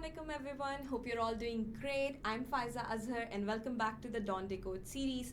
Assalamualaikum everyone. Hope you're all doing great. I'm Faiza Azhar and welcome back to the Dawn Decode series.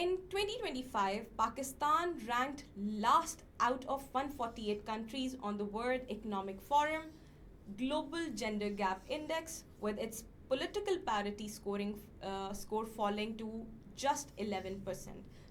In 2025, Pakistan ranked last out of 148 countries on the World Economic Forum Global Gender Gap Index, with its political parity score falling to just 11%.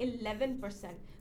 11%.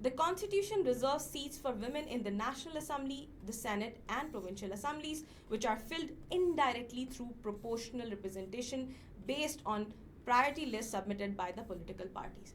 the Constitution reserves seats for women in the National Assembly, the Senate and provincial assemblies, which are filled indirectly through proportional representation based on priority lists submitted by the political parties.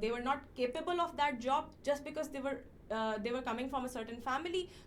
they were not capable of that job just because they were coming from a certain family,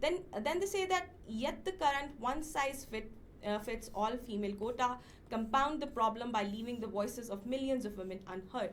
then they say that yet the current one size fits all female quota compound the problem by leaving the voices of millions of women unheard.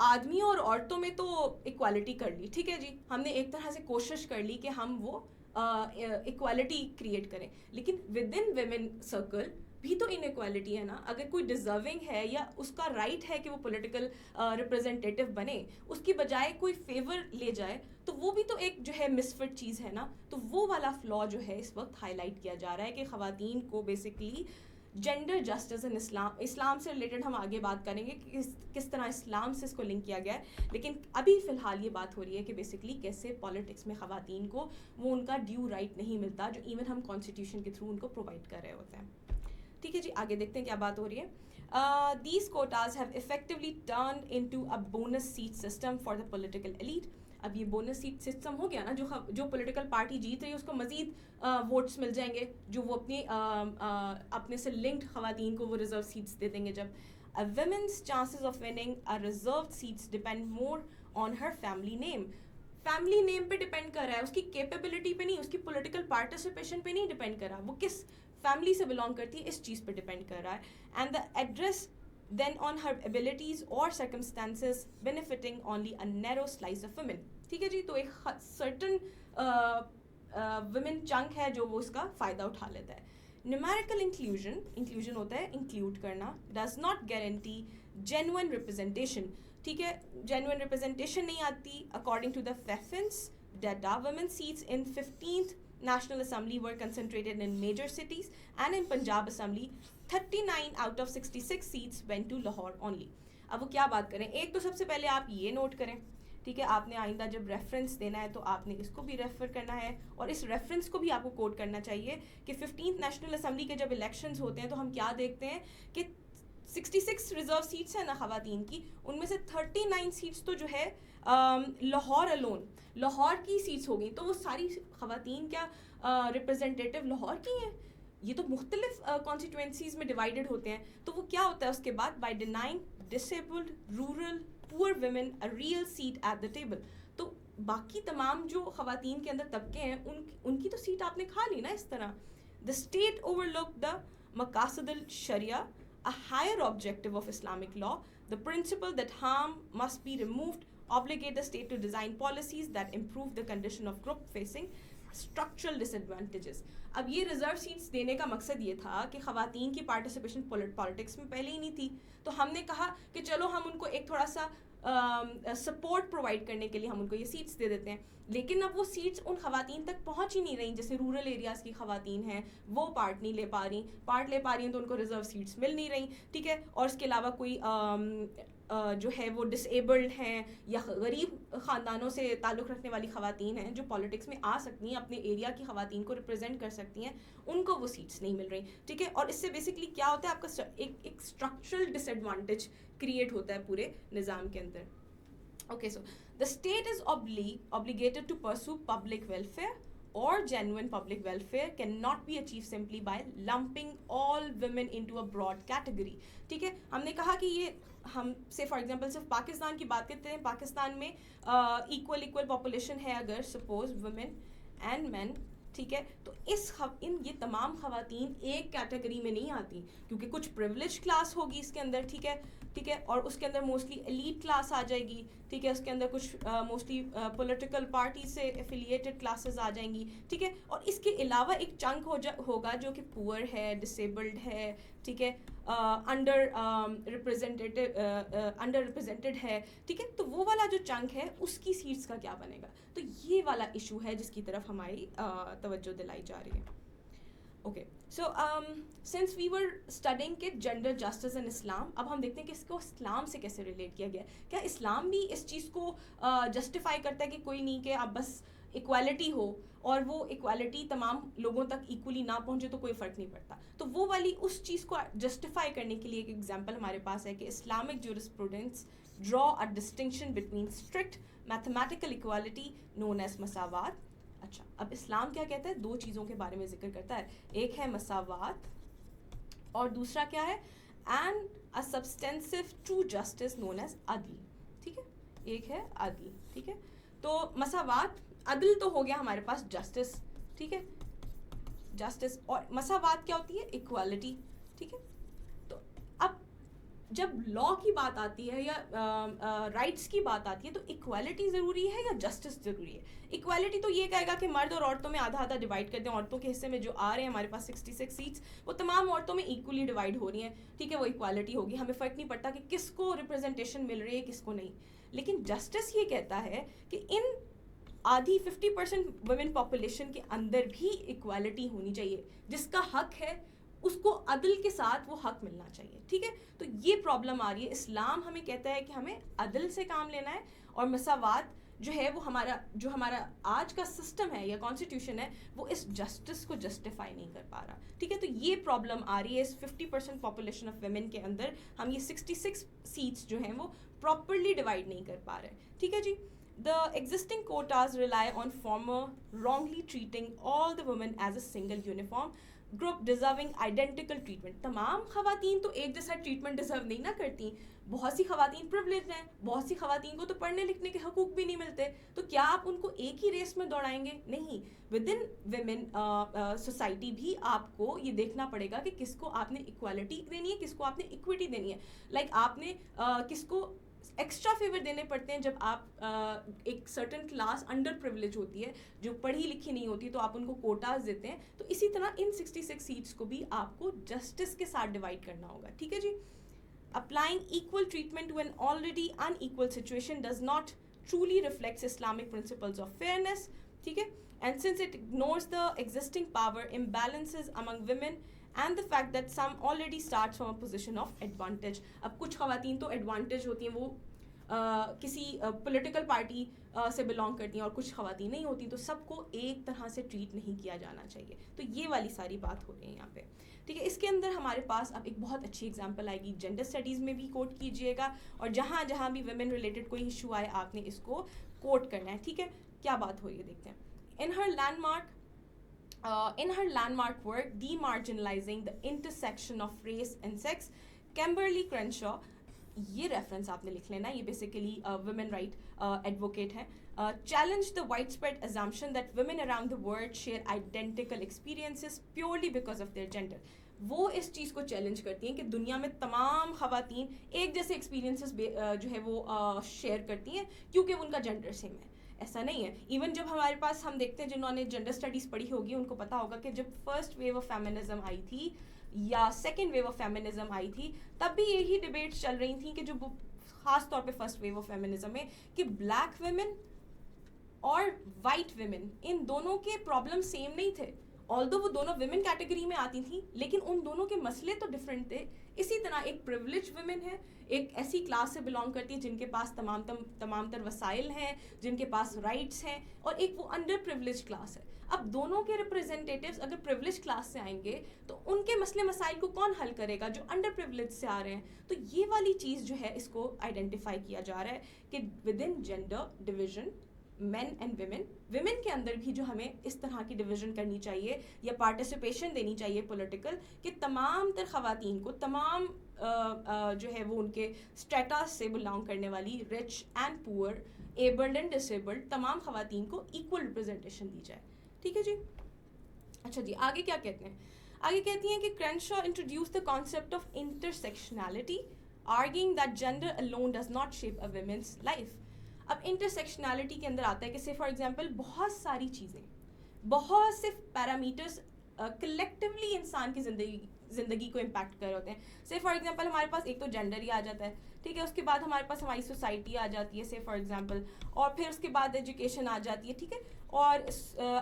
آدمیوں اور عورتوں میں تو equality کر لی, ٹھیک ہے جی, ہم نے ایک طرح سے کوشش کر لی کہ ہم وہ ایکوالٹی کریٹ کریں, لیکن ود ان ویمن سرکل بھی تو انیکوالٹی ہے نا. اگر کوئی ڈیزرونگ ہے یا اس کا رائٹ ہے کہ وہ پولیٹیکل ریپرزینٹیٹیو بنے, اس کی بجائے کوئی فیور لے جائے, تو وہ بھی تو ایک جو ہے مسفٹ چیز ہے نا. تو وہ والا فلا جو ہے اس وقت ہائی لائٹ کیا جا رہا ہے کہ خواتین کو بیسکلی جینڈر جسٹس ان اسلام سے ریلیٹڈ ہم آگے بات کریں گے کہ کس طرح اسلام سے اس کو لنک کیا گیا ہے, لیکن ابھی فی الحال یہ بات ہو رہی ہے کہ بیسکلی کیسے پالیٹکس میں خواتین کو وہ ان کا ڈیو رائٹ نہیں ملتا جو ایون ہم کانسٹیٹیوشن کے تھرو ان کو پرووائڈ کر رہے ہوتے ہیں. ٹھیک ہے جی, آگے دیکھتے ہیں کیا بات ہو رہی ہے. These quotas have effectively turned into a bonus seat system for the political elite. اب یہ بونس سیٹ سسٹم ہو گیا نا, جو پولیٹیکل پارٹی جیت رہی ہے اس کو مزید ووٹس مل جائیں گے جو وہ اپنے سے لنکڈ خواتین کو وہ ریزرو سیٹس دے دیں گے. جب women's chances of winning a reserved seats depend more on her family name. Family name پہ ڈپینڈ کر رہا ہے, اس کی کیپیبلٹی پہ نہیں, اس کی پولیٹیکل پارٹیسپیشن پہ نہیں ڈپینڈ کر رہا, وہ کس فیملی سے بلانگ کرتی ہے اس چیز پہ ڈپینڈ کر رہا ہے. And the address then on her abilities or circumstances benefiting only a narrow slice of women. ٹھیک ہے جی, تو ایک certain women chunk ہے جو وہ اس کا فائدہ اٹھا لیتا ہے. numerical inclusion ہوتا ہے انکلوڈ کرنا, does not guarantee genuine representation. ٹھیک ہے, genuine representation نہیں آتی. according to the FEFIN's data, women seats in 15th National Assembly were concentrated in major cities, and in Punjab Assembly 39 out of 66 seats went to Lahore only. اب وہ کیا بات کریں, ایک تو سب سے پہلے آپ یہ نوٹ کریں, ٹھیک ہے, آپ نے آئندہ جب ریفرنس دینا ہے تو آپ نے اس کو بھی ریفر کرنا ہے, اور اس ریفرنس کو بھی آپ کو کوٹ کرنا چاہیے کہ 15th نیشنل اسمبلی کے جب الیکشنز ہوتے ہیں تو ہم کیا دیکھتے ہیں کہ 66 ریزرو سیٹس ہیں نا خواتین کی, ان میں سے 39 سیٹس تو جو ہے لاہور الون, لاہور کی سیٹس ہو گئی. تو وہ ساری خواتین کیا ریپرزینٹیٹیو لاہور کی ہیں؟ یہ تو مختلف کانسٹیٹوئنسیز میں ڈیوائیڈڈ ہوتے ہیں. تو وہ کیا ہوتا ہے اس کے بعد, by denying disabled rural poor women a real seat at the table. تو باقی تمام جو خواتین کے اندر طبقے ہیں ان کی تو سیٹ آپ نے کھا لی نا اس طرح. دا اسٹیٹ اوور لک دا مقاصد الشریعہ, a higher objective of Islamic law, the principle that harm must be removed, obligate the state to design policies that improve the condition of group facing structural disadvantages. اب یہ reserve seats دینے کا مقصد یہ تھا کہ خواتین کی پارٹیسپیشن پالیٹکس میں پہلے ہی نہیں تھی, تو ہم نے کہا کہ چلو ہم ان کو ایک تھوڑا سا سپورٹ پرووائڈ کرنے کے لیے ہم ان کو یہ سیٹس دے دیتے ہیں. لیکن اب وہ سیٹس ان خواتین تک پہنچ ہی نہیں رہی, جیسے رورل ایریاز کی خواتین ہیں وہ پارٹ نہیں لے پا رہی, پارٹ لے پا رہی ہیں تو ان کو ریزرو سیٹس مل نہیں رہی. ٹھیک ہے, اور اس کے علاوہ کوئی جو ہے وہ ڈس ایبلڈ ہیں یا غریب خاندانوں سے تعلق رکھنے والی خواتین ہیں جو پالیٹکس میں آ سکتی ہیں, اپنے ایریا کی خواتین کو ریپرزینٹ کر سکتی ہیں, ان کو وہ سیٹس نہیں مل رہی. ٹھیک ہے, اور اس سے بیسکلی کیا ہوتا ہے, آپ کا ایک اسٹرکچرل ڈس ایڈوانٹیج کریٹ ہوتا ہے پورے نظام کے اندر. Okay, so the state is obligated to pursue public welfare, or genuine public welfare cannot be achieved simply by lumping all women into a broad category. ٹھیک ہے, ہم نے کہا کہ یہ ہم سے فار ایگزامپل صرف پاکستان کی بات کرتے ہیں, پاکستان میں ایکول پاپولیشن ہے اگر سپوز ویمن اینڈ مین, ٹھیک ہے, تو یہ تمام خواتین ایک کیٹیگری میں نہیں آتی, کیونکہ کچھ پریولیج کلاس ہوگی اس کے اندر, ٹھیک ہے, اور اس کے اندر موسٹلی ایلیٹ کلاس آ جائے گی, ٹھیک ہے, اس کے اندر کچھ موسٹلی پولیٹیکل پارٹی سے ایفیلیٹڈ کلاسز آ جائیں گی, ٹھیک ہے, اور اس کے علاوہ ایک چنک ہوگا جو کہ پور ہے, ڈسیبلڈ ہے, ٹھیک ہے, انڈر ریپرزینٹیڈ ہے, ٹھیک ہے. تو وہ والا جو چنک ہے اس کی سیٹس کا کیا بنے گا, تو یہ والا ایشو ہے جس کی طرف ہماری توجہ دلائی جا رہی ہے. Okay, so since we were studying کہ جینڈر جسٹس ان اسلام, اب ہم دیکھتے ہیں کہ اس کو اسلام سے کیسے ریلیٹ کیا گیا. کیا اسلام بھی اس چیز کو جسٹیفائی کرتا ہے کہ کوئی نہیں, کہ اب بس ایکوالٹی ہو اور وہ ایکوالٹی تمام لوگوں تک ایکولی نہ پہنچے تو کوئی فرق نہیں پڑتا. تو وہ والی اس چیز کو جسٹیفائی کرنے کے لیے ایک ایگزامپل ہمارے پاس ہے کہ Islamic jurisprudence draw a distinction between strict mathematical equality known as مساوات. اچھا, اب اسلام کیا کہتا ہے, دو چیزوں کے بارے میں ذکر کرتا ہے, ایک ہے مساوات اور دوسرا کیا ہے, and a substantive true justice known as عدل. ٹھیک ہے, ایک ہے عدل. ٹھیک ہے, تو مساوات, عدل تو ہو گیا ہمارے پاس جسٹس, ٹھیک ہے, جسٹس, اور مساوات کیا ہوتی ہے, ایکوالٹی. ٹھیک ہے, تو اب جب لا کی بات آتی ہے یا رائٹس کی بات آتی ہے تو ایکویلٹی ضروری ہے یا جسٹس ضروری ہے؟ ایکویلٹی تو یہ کہے گا کہ مرد اور عورتوں میں آدھا آدھا ڈیوائڈ کر دیں, عورتوں کے حصے میں جو آ رہے ہیں ہمارے پاس 66 سیٹس وہ تمام عورتوں میں ایکولی ڈیوائڈ ہو رہی ہیں, ٹھیک ہے, وہ ایکویلٹی ہوگی, ہمیں فرق نہیں پڑتا کہ کس کو ریپرزنٹیشن مل رہی ہے کس کو نہیں. لیکن جسٹس یہ کہتا ہے کہ ان آدھی 50% ویمن پاپولیشن کے اندر بھی ایکویلٹی ہونی چاہیے, جس کا حق ہے اس کو عدل کے ساتھ وہ حق ملنا چاہیے, ٹھیک ہے. تو یہ پرابلم آ رہی ہے. اسلام ہمیں کہتا ہے کہ ہمیں عدل سے کام لینا ہے, اور مساوات جو ہے وہ ہمارا آج کا سسٹم ہے یا کانسٹیٹیوشن ہے وہ اس جسٹس کو جسٹیفائی نہیں کر پا رہا, ٹھیک ہے. تو یہ پرابلم آ رہی ہے اس 50% پاپولیشن آف ویمن کے اندر, ہم یہ 66 سیٹس جو ہیں وہ پراپرلی ڈیوائڈ نہیں کر پا رہے, ٹھیک ہے جی. The existing quotas rely on former wrongly treating all the women as a single uniform group deserving identical treatment. تمام خواتین تو ایک جیسا ٹریٹمنٹ ڈیزرو نہیں نہ کرتی, بہت سی خواتین پریولیجڈ ہیں, بہت سی خواتین کو تو پڑھنے لکھنے کے حقوق بھی نہیں ملتے, تو کیا آپ ان کو ایک ہی ریس میں دوڑائیں گے؟ نہیں. ود ان ویمن سوسائٹی بھی آپ کو یہ دیکھنا پڑے گا کہ کس کو آپ نے ایکوالٹی دینی ہے, کس کو آپ نے ایکویٹی دینی ہے. لائک آپ نے کس کو ایکسٹرا فیور دینے پڑتے ہیں جب آپ ایک سرٹن کلاس انڈر پریولیج ہوتی ہے جو پڑھی لکھی نہیں ہوتی تو آپ ان کو کوٹاز دیتے ہیں, تو اسی طرح ان 66 سیٹس کو بھی آپ کو جسٹس کے ساتھ ڈیوائڈ کرنا ہوگا, ٹھیک ہے جی. Applying equal treatment to an already unequal situation does not truly reflects Islamic principles of fairness, ٹھیک ہے, and since it ignores the existing power imbalances among women and the fact that some already starts from a position of advantage. اب کچھ خواتین تو advantage ہوتی ہیں, وہ کسی پولیٹیکل پارٹی سے بلانگ کرتی ہیں, اور کچھ خواتین نہیں ہوتی, تو سب کو ایک طرح سے ٹریٹ نہیں کیا جانا چاہیے. تو یہ والی ساری بات ہو رہی ہے یہاں پہ, ٹھیک ہے. اس کے اندر ہمارے پاس اب ایک بہت اچھی اگزامپل آئے گی, جینڈر اسٹڈیز میں بھی کوٹ کیجیے گا, اور جہاں جہاں بھی ویمن ریلیٹڈ کوئی ایشو آئے آپ نے اس کو کوٹ کرنا ہے, ٹھیک ہے. کیا بات ہوئی ہے دیکھتے ہیں. In her landmark work Demarginalizing the Intersection of Race and Sex, Kimberly Crenshaw, یہ ریفرنس آپ نے لکھ لینا, یہ بیسیکلی ویمن رائٹ ایڈوکیٹ ہیں, challenge the widespread assumption that women around the world share identical experiences purely because of their gender. وہ اس چیز کو چیلنج کرتی ہیں کہ دنیا میں تمام خواتین ایک جیسے ایکسپیرینسز جو ہے وہ شیئر کرتی ہیں کیونکہ ان کا جینڈر سیم ہے. ایسا نہیں ہے. ایون جب ہمارے پاس ہم دیکھتے ہیں جنہوں نے جینڈر اسٹڈیز پڑھی ہوگی ان کو پتا ہوگا کہ جب فرسٹ ویو آف فیمنزم آئی تھی یا سیکنڈ ویو آف فیمنزم آئی تھی, تب بھی یہی ڈبیٹس چل رہی تھیں کہ جو خاص طور پہ فرسٹ ویو آف فیمنزم میں کہ بلیک ویمن اور وائٹ ویمن ان دونوں کے پرابلم سیم نہیں تھے, آلدو وہ دونوں ویمن کیٹیگری میں آتی تھیں لیکن ان دونوں کے مسئلے تو ڈفرینٹ تھے. اسی طرح ایک پریولیج ویمن ہے, ایک ایسی کلاس سے بلانگ کرتی ہے جن کے پاس تمام تر وسائل ہیں, جن کے پاس رائٹس ہیں, اور ایک وہ انڈر پریولیج کلاس ہے. اب دونوں کے ریپرزینٹیٹیوز اگر پریولیج کلاس سے آئیں گے تو ان کے مسئلے مسائل کو کون حل کرے گا جو انڈر پریولیج سے آ رہے ہیں. تو یہ والی چیز جو ہے اس کو آئیڈینٹیفائی کیا جا رہا ہے کہ within gender division men and women کے اندر بھی جو ہمیں اس طرح کی ڈویژن کرنی چاہیے یا پارٹیسپیشن دینی چاہیے پولیٹیکل, کہ تمام تر خواتین کو تمام جو ہے وہ ان کے اسٹیٹس سے بلانگ کرنے والی رچ اینڈ پور, ایبلڈ اینڈ ڈسیبلڈ, تمام خواتین کو ایکول ریپرزنٹیشن دی جائے, ٹھیک ہے جی. اچھا جی, آگے کیا کہتے ہیں؟ آگے کہتی ہیں کہ Crenshaw introduced the concept of intersectionality, arguing that gender alone does not shape a women's life. اب انٹرسیکشنالٹی کے اندر آتا ہے کہ سے فار ایگزامپل بہت ساری چیزیں, بہت سے پیرامیٹرس کلیکٹیولی انسان کی زندگی کو امپیکٹ کر رہے ہوتے ہیں. سے فار ایگزامپل ہمارے پاس ایک تو جینڈر ہی آ جاتا ہے, ٹھیک ہے, اس کے بعد ہمارے پاس ہماری سوسائٹی آ جاتی ہے سے فار ایگزامپل, اور پھر اس کے بعد ایجوکیشن آ جاتی ہے, ٹھیک ہے, اور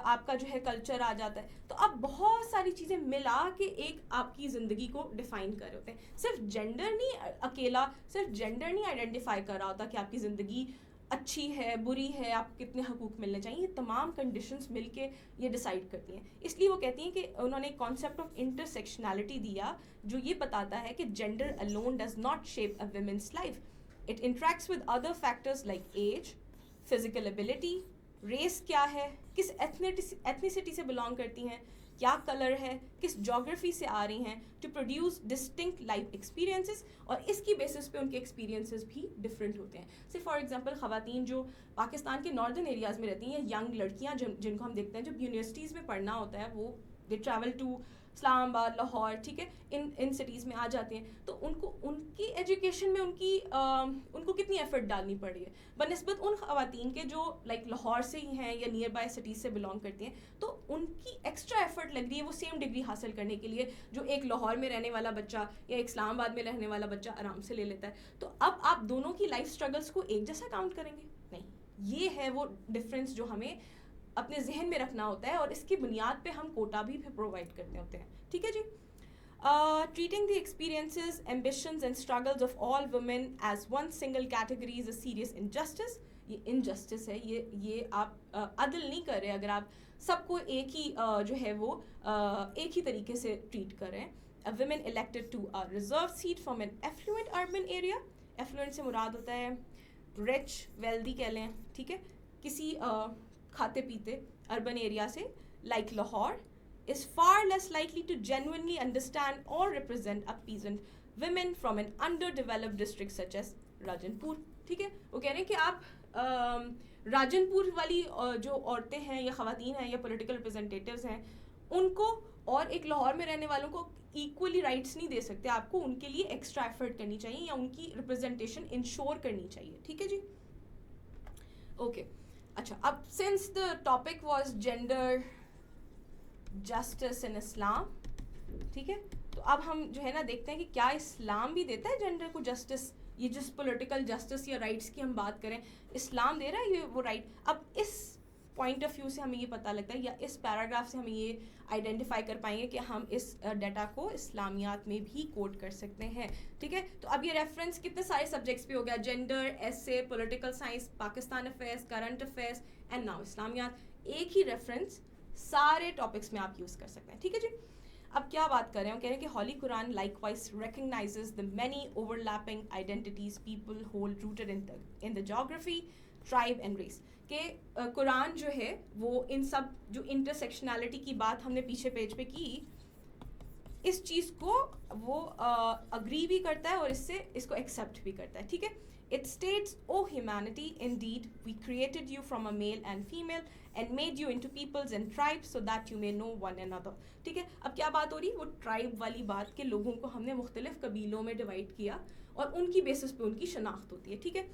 آپ کا جو ہے کلچر آ جاتا ہے. تو اب بہت ساری چیزیں ملا کے ایک آپ کی زندگی کو ڈیفائن کر رہے ہوتے ہیں. صرف جینڈر نہیں, اکیلا صرف جینڈر نہیں آئیڈینٹیفائی کر رہا ہوتا کہ آپ کی زندگی اچھی ہے بری ہے, آپ کو کتنے حقوق ملنے چاہیے, یہ تمام کنڈیشنز مل کے یہ ڈیسائیڈ کرتی ہیں. اس لیے وہ کہتی ہیں کہ انہوں نے ایک کانسیپٹ آف انٹرسیکشنالٹی دیا جو یہ بتاتا ہے کہ gender alone does not shape a women's life. It interacts with other factors like age, physical ability, race کیا ہے, کس ایتھنیسٹی سے بلانگ کرتی ہیں, کیا کلر ہے, کس جغرافی سے آ رہی ہیں, to produce distinct life experiences, اور اس کی بیسس پہ ان کے ایکسپیرینسز بھی ڈفرینٹ ہوتے ہیں. سے فار ایگزامپل خواتین جو پاکستان کے ناردرن ایریاز میں رہتی ہیں, ینگ لڑکیاں جن کو ہم دیکھتے ہیں جب یونیورسٹیز میں پڑھنا ہوتا ہے, وہ دے ٹریول ٹو اسلام آباد، لاہور، ٹھیک ہے، ان سٹیز میں آ جاتے ہیں، تو ان کو ان کی ایجوکیشن میں ان کو کتنی ایفرٹ ڈالنی پڑ رہی ہے بنسبت ان خواتین کے جو لائک لاہور سے ہی ہیں یا نیئر بائی سٹیز سے بلانگ کرتی ہیں. تو ان کی ایکسٹرا ایفرٹ لگ رہی ہے وہ سیم ڈگری حاصل کرنے کے لیے جو ایک لاہور میں رہنے والا بچہ یا ایک اسلام آباد میں رہنے والا بچہ آرام سے لے لیتا ہے. تو اب آپ دونوں کی لائف اسٹرگلس کو ایک جیسا کاؤنٹ کریں گے؟ نہیں. یہ ہے وہ ڈفرینس جو ہمیں اپنے ذہن میں رکھنا ہوتا ہے، اور اس کی بنیاد پہ ہم کوٹا بھی پرووائڈ کرتے ہوتے ہیں. ٹھیک ہے جی. Treating the experiences, ambitions and struggles of all women as one single category is a serious injustice. یہ انجسٹس ہے، یہ آپ عدل نہیں کر رہے اگر آپ سب کو ایک ہی جو ہے وہ ایک ہی طریقے سے ٹریٹ کر رہے ہیں. women elected to a reserved seat from an affluent urban area. affluent سے مراد ہوتا ہے rich, wealthy کہہ لیں، ٹھیک ہے، کسی کھاتے پیتے اربن ایریا سے like Lahore is far less likely to genuinely understand or represent a peasant women from an underdeveloped district such as Rajan پور. ٹھیک ہے، وہ کہہ رہے ہیں کہ آپ راجن پور والی جو عورتیں ہیں یا خواتین ہیں یا پولیٹیکل ریپرزنٹیٹیوز ہیں ان کو اور ایک لاہور میں رہنے والوں کو ایکولی رائٹس نہیں دے سکتے. آپ کو ان کے لیے ایکسٹرا ایفرٹ کرنی چاہیے یا ان کی ریپرزنٹیشن انشور کرنی چاہیے. ٹھیک ہے جی. اوکے. اچھا، اب since the topic was gender justice in Islam, ٹھیک ہے، تو اب ہم جو ہے نا دیکھتے ہیں کہ کیا اسلام بھی دیتا ہے جینڈر کو جسٹس. یہ جس پولیٹیکل جسٹس یا رائٹس کی ہم بات کریں، اسلام دے رہا ہے یہ وہ رائٹ. اب اس پوائنٹ آف ویو سے ہمیں یہ پتہ لگتا ہے یا اس پیراگراف سے ہمیں یہ آئیڈینٹیفائی کر پائیں گے کہ ہم اس ڈیٹا کو اسلامیات میں بھی کوٹ کر سکتے ہیں. ٹھیک ہے، تو اب یہ ریفرنس کتنے سارے سبجیکٹس پہ ہو گیا، جینڈر، ایسے، political science, Pakistan affairs, current affairs and now اسلامیات. ایک ہی ریفرنس سارے ٹاپکس میں آپ یوز کر سکتے ہیں. ٹھیک ہے جی. اب کیا بات کر رہے ہیں، ہم کہہ رہے ہیں کہ holy Quran likewise recognizes the many overlapping identities people hold rooted in the geography, tribe and race. کہ قرآن جو ہے وہ ان سب جو انٹرسیکشنالٹی کی بات ہم نے پیچھے پیج پہ کی، اس چیز کو وہ اگری بھی کرتا ہے اور اس سے اس کو ایکسیپٹ بھی کرتا ہے. ٹھیک ہے. It states, "O humanity, indeed, we created you from a male and female and made you into peoples and tribes so that you may know one another." ٹھیک ہے. اب کیا بات ہو رہی ہے؟ وہ ٹرائب والی بات کہ لوگوں کو ہم نے مختلف قبیلوں میں ڈیوائڈ کیا اور ان کی بیسس پہ ان کی شناخت ہوتی ہے. ٹھیک ہے.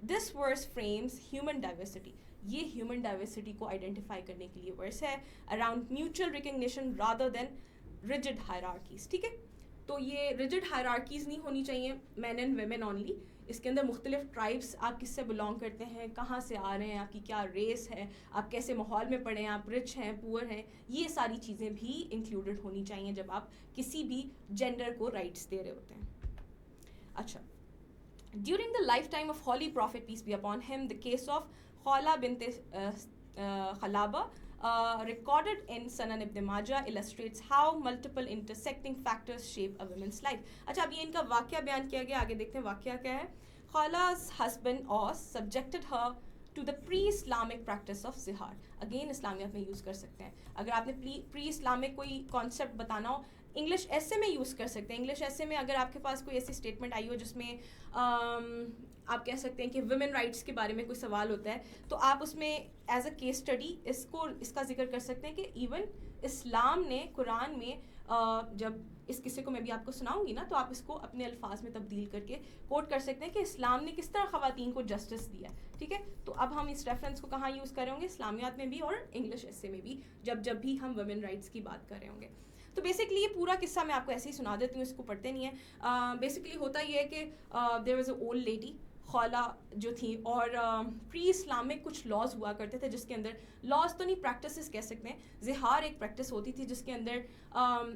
This verse frames human diversity. یہ ہیومن ڈائیورسٹی کو آئیڈینٹیفائی کرنے کے لیے ورس ہے around mutual recognition rather than rigid hierarchies. ٹھیک ہے. تو یہ rigid hierarchies نہیں ہونی چاہیے men and women only. اس کے اندر مختلف ٹرائبس، آپ کس سے بلانگ کرتے ہیں، کہاں سے آ رہے ہیں، آپ کی کیا ریس ہے، آپ کیسے ماحول میں پڑے ہیں، آپ رچ ہیں، پور ہیں، یہ ساری چیزیں بھی انکلوڈیڈ ہونی چاہیے جب آپ کسی بھی جینڈر کو رائٹس دے رہے ہوتے ہیں. اچھا. During the lifetime of Holy Prophet, peace be upon him, the case of Khawla bint Khalaba, recorded in Sunan Ibn Majah, illustrates how multiple intersecting factors shape a woman's life. اچھا، اب یہ ان کا واقعہ بیان کیا گیا، آگے دیکھتے ہیں واقعہ کیا ہے. Khawla's husband Aus subjected her to the pre-Islamic practice of zihar. Again اسلامیات میں یوز کر سکتے ہیں. اگر آپ نے pre-Islamic کوئی کانسیپٹ بتانا ہو، انگلش ایسے میں یوز کر سکتے ہیں. انگلش ایسے میں اگر آپ کے پاس کوئی ایسی اسٹیٹمنٹ آئی ہو جس میں آپ کہہ سکتے ہیں کہ ویمن رائٹس کے بارے میں کوئی سوال ہوتا ہے، تو آپ اس میں ایز اے کیس اسٹڈی اس کا ذکر کر سکتے ہیں کہ ایون اسلام نے قرآن میں جب اس قصے کو میں بھی آپ کو سناؤں گی نا، تو آپ اس کو اپنے الفاظ میں تبدیل کر کے کوٹ کر سکتے ہیں کہ اسلام نے کس طرح خواتین کو جسٹس دیا. ٹھیک ہے. تو اب ہم اس ریفرنس کو کہاں یوز کر رہے ہوں گے؟ اسلامیات میں بھی اور انگلش ایسے میں بھی، جب بھی ہم ویمن رائٹس کی بات کر رہے ہوں گے. تو بیسکلی یہ پورا قصہ میں آپ کو ایسے ہی سنا دیتی ہوں، اس کو پڑھتے نہیں ہیں. بیسکلی ہوتا یہ ہے کہ there was a old lady Khawla جو تھی، اور پری اسلامک کچھ لاز ہوا کرتے تھے جس کے اندر، لاز تو نہیں پریکٹسز کہہ سکتے ہیں، زہار ایک پریکٹس ہوتی تھی جس کے اندر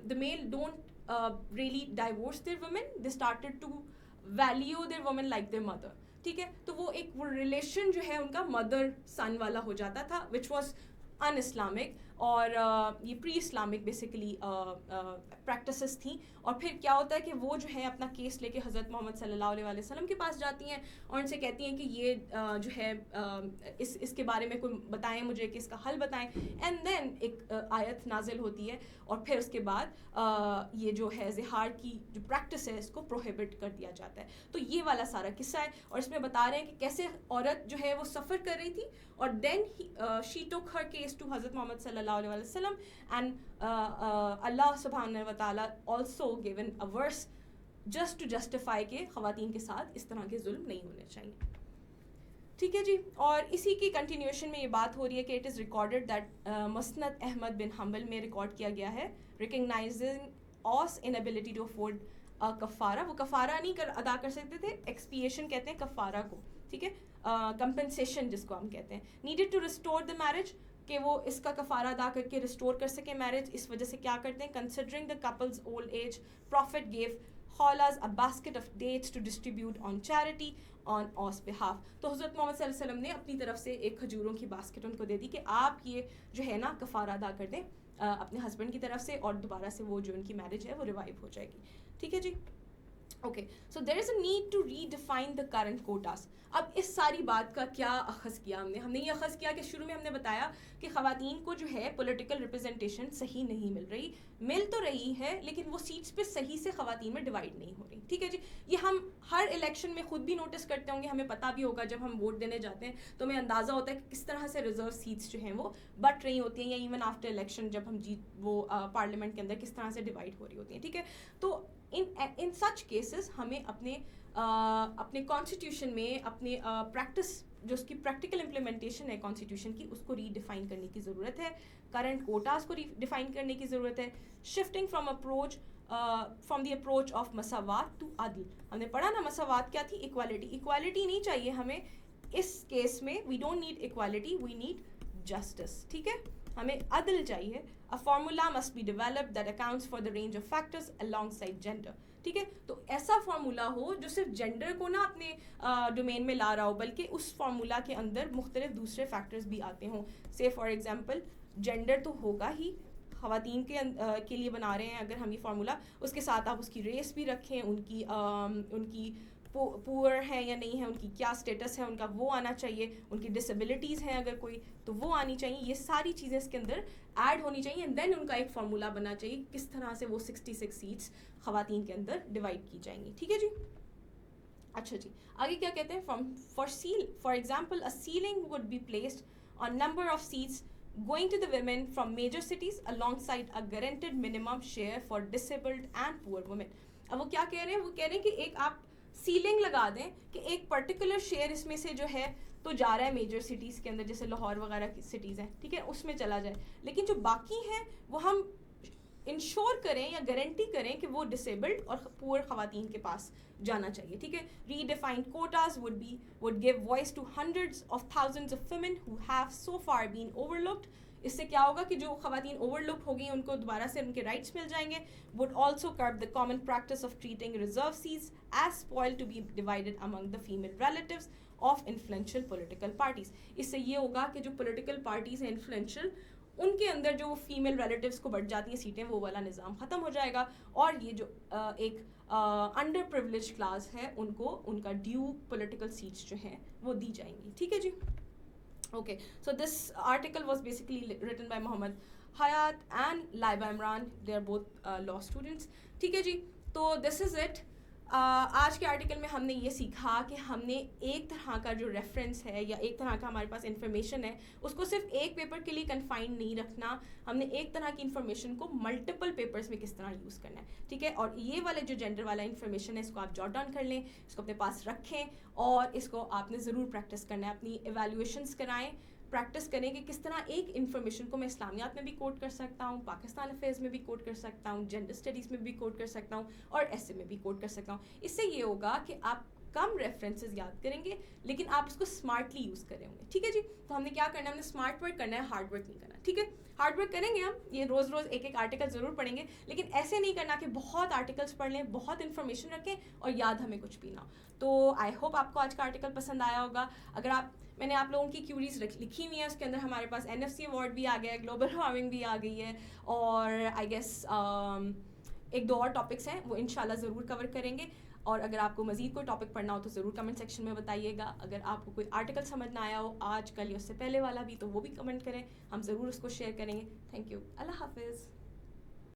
the male don't really divorce their women, they started to value their women like their mother. ٹھیک ہے. تو وہ ایک وہ ریلیشن جو ہے ان کا مدر سن والا ہو جاتا تھا، وچ واز ان اسلامک. اور یہ پری اسلامک بیسیکلی پریکٹسز تھیں. اور پھر کیا ہوتا ہے کہ وہ جو ہے اپنا کیس لے کے حضرت محمد صلی اللہ علیہ وسلم کے پاس جاتی ہیں اور ان سے کہتی ہیں کہ یہ جو ہے اس کے بارے میں کوئی بتائیں مجھے، کہ اس کا حل بتائیں. اینڈ دین ایک آیت نازل ہوتی ہے اور پھر اس کے بعد یہ جو ہے زہار کی جو پریکٹس ہے اس کو پروہیبٹ کر دیا جاتا ہے. تو یہ والا سارا قصہ ہے اور اس میں بتا رہے ہیں کہ کیسے عورت جو ہے وہ سفر کر رہی تھی اور دین شی ٹوک ہر کیس ٹو حضرت محمد صلی اللہ sallallahu alaihi wasallam, and Allah subhanahu wa ta'ala also given a verse just to justify کہ خواتین کے ساتھ اس طرح کے ظلم نہیں ہونے چاہیے. ٹھیک ہے جی. اور اسی کی کنٹینیوشن میں یہ بات ہو رہی ہے کہ اٹ از ریکارڈیڈ دیٹ مسند احمد بن حنبل میں ریکارڈ کیا گیا ہے recognising as inability to afford کفارہ. وہ کفارہ نہیں ادا کر سکتے تھے, ایکسپیشن کہتے ہیں کفارہ کو, ٹھیک ہے, کمپنسیشن جس کو ہم کہتے ہیں, needed to restore the marriage, کہ وہ اس کا کفارہ ادا کر کے ریسٹور کر سکیں میرج. اس وجہ سے کیا کرتے ہیں, considering the couples old age, prophet gave Khawla's a basket of dates to distribute on charity on us behalf. تو حضرت محمد صلی اللہ علیہ وسلم نے اپنی طرف سے ایک کھجوروں کی باسکٹ ان کو دے دی کہ آپ یہ جو ہے نا کفارہ ادا کر دیں اپنے ہسبینڈ کی طرف سے, اور دوبارہ سے وہ جو ان کی میرج ہے وہ ریوائیو ہو جائے گی. ٹھیک ہے جی. Okay, so there is a need to redefine the current quotas. اب اس ساری بات کا کیا اخذ کیا ہم نے یہ اخذ کیا کہ شروع میں ہم نے بتایا کہ خواتین کو جو ہے پولیٹیکل ریپرزنٹیشن صحیح نہیں مل رہی, مل تو رہی ہے لیکن وہ سیٹس پہ صحیح سے خواتین میں ڈیوائڈ نہیں ہو رہی. ٹھیک ہے جی. یہ ہم ہر الیکشن میں خود بھی نوٹس کرتے ہوں گے, ہمیں پتہ بھی ہوگا جب ہم ووٹ دینے جاتے ہیں تو ہمیں اندازہ ہوتا ہے کہ کس طرح سے ریزرو سیٹس جو ہیں وہ بٹ رہی ہوتی ہیں, یا ایون آفٹر الیکشن جب ہم وہ پارلیمنٹ کے اندر کس طرح سے ڈیوائڈ ہو رہی ہوتی ہیں. ٹھیک ہے. تو in such cases ہمیں اپنے کانسٹیٹیوشن میں اپنے پریکٹس جو اس کی پریکٹیکل امپلیمنٹیشن ہے کانسٹیٹیوشن کی, اس کو ری ڈیفائن کرنے کی ضرورت ہے. کرنٹ کوٹاز کو ری ڈیفائن کرنے کی ضرورت ہے. Shifting from the approach of مساوات ٹو عدل. ہم نے پڑھا نا مساوات کیا تھی, ایکوالٹی نہیں چاہیے ہمیں اس کیس میں. We don't need equality, we need justice. ٹھیک ہے, ہمیں عدل چاہیے. A formula must be developed that accounts for the range of factors alongside gender. ٹھیک ہے. تو ایسا فارمولا ہو جو صرف جینڈر کو نہ اپنے ڈومین میں لا رہا ہو, بلکہ اس فارمولا کے اندر مختلف دوسرے فیکٹرز بھی آتے ہوں. سے فار ایگزامپل جینڈر تو ہوگا ہی, خواتین کے لیے بنا رہے ہیں اگر ہم یہ فارمولا, اس کے ساتھ آپ اس کی ریس بھی رکھیں, ان کی پور ہیں یا نہیں ہے, ان کی کیا اسٹیٹس ہے ان کا وہ آنا چاہیے, ان کی ڈسیبلٹیز ہیں اگر کوئی تو وہ آنی چاہیے. یہ ساری چیزیں اس کے اندر ایڈ ہونی چاہیے, اینڈ دین ان کا ایک فارمولا بننا چاہیے کس طرح سے وہ 66 سیٹس خواتین کے اندر ڈیوائڈ کی جائیں گی. ٹھیک ہے جی. اچھا جی, آگے کیا کہتے ہیں, for example a ceiling would be placed on number of seats going to the women from major cities alongside a guaranteed minimum share for disabled and poor women. اب وہ کیا کہہ رہے ہیں, وہ کہہ رہے ہیں کہ ایک آپ سیلنگ لگا دیں کہ ایک پرٹیکولر شیئر اس میں سے جو ہے تو جا رہا ہے میجر سٹیز کے اندر, جیسے لاہور وغیرہ کی سٹیز ہیں, ٹھیک ہے, اس میں چلا جائے, لیکن جو باقی ہیں وہ ہم انشور کریں یا گارنٹی کریں کہ وہ ڈسیبلڈ اور پور خواتین کے پاس جانا چاہیے. ٹھیک ہے. Redefined quotas would give voice to hundreds of thousands of women who have so far been overlooked. اس سے کیا ہوگا کہ جو خواتین اوور لک ہو گئی ان کو دوبارہ سے ان کے رائٹس مل جائیں گے. would also curb the common practice of treating reserved seats as spoil to be divided among the female relatives of influential political parties. اس سے یہ ہوگا کہ جو پولیٹیکل پارٹیز ہیں انفلوئنشل, ان کے اندر جو فیمیل ریلیٹیوز کو بڑھ جاتی ہیں سیٹیں, وہ والا نظام ختم ہو جائے گا, اور یہ جو ایک انڈر پریولیج کلاس ہے ان کو ان کا ڈیو پولیٹیکل سیٹس جو ہیں وہ دی جائیں گی. ٹھیک ہے جی. Okay, so this article was basically written by Muhammad Hayat and Laiba Imran. They are both law students. ٹھیک ہے جی. تو this is it. آج کے آرٹیکل میں ہم نے یہ سیکھا کہ ہم نے ایک طرح کا جو ریفرنس ہے یا ایک طرح کا ہمارے پاس انفارمیشن ہے اس کو صرف ایک پیپر کے لیے کنفائنڈ نہیں رکھنا, ہم نے ایک طرح کی انفارمیشن کو ملٹیپل پیپرز میں کس طرح یوز کرنا ہے. ٹھیک ہے. اور یہ والے جو جینڈر والا انفارمیشن ہے اس کو آپ جاٹ ڈاؤن کر لیں, اس کو اپنے پاس رکھیں, اور اس کو آپ نے ضرور پریکٹس کرنا ہے. اپنی ایویلویشنس کرائیں, پریکٹس کریں کہ کس طرح ایک انفارمیشن کو میں اسلامیات میں بھی کوٹ کر سکتا ہوں, پاکستان افیئرز میں بھی کوٹ کر سکتا ہوں, جینڈر اسٹڈیز میں بھی کوٹ کر سکتا ہوں, اور ایسے میں بھی کوٹ کر سکتا ہوں. اس سے یہ ہوگا کہ آپ کم ریفرنسز یاد کریں گے لیکن آپ اس کو اسمارٹلی یوز کریں گے. ٹھیک ہے جی. تو ہم نے کیا کرنا ہے, ہم نے اسمارٹ ورک کرنا ہے, ہارڈ ورک نہیں کرنا. ٹھیک ہے. ہارڈ ورک کریں گے ہم, یہ روز روز ایک ایک آرٹیکل ضرور پڑھیں گے, لیکن ایسے نہیں کرنا کہ بہت آرٹیکلس پڑھ لیں, بہت انفارمیشن رکھیں اور یاد ہمیں کچھ بھی نہ ہو. تو آئی ہوپ آپ کو آج کا آرٹیکل پسند آیا ہوگا. اگر میں نے آپ لوگوں کی کیوریز لکھی ہوئی ہیں, اس کے اندر ہمارے پاس NFC ایوارڈ بھی آ گیا ہے, گلوبل وارمنگ بھی آ گئی ہے, اور آئی گیس ایک دو اور ٹاپکس ہیں وہ انشاءاللہ ضرور کور کریں گے. اور اگر آپ کو مزید کوئی ٹاپک پڑھنا ہو تو ضرور کمنٹ سیکشن میں بتائیے گا. اگر آپ کو کوئی آرٹیکل سمجھ نہ آیا ہو آج کل یا اس سے پہلے والا بھی, تو وہ بھی کمنٹ کریں, ہم ضرور اس کو شیئر کریں گے. Thank you. اللہ حافظ.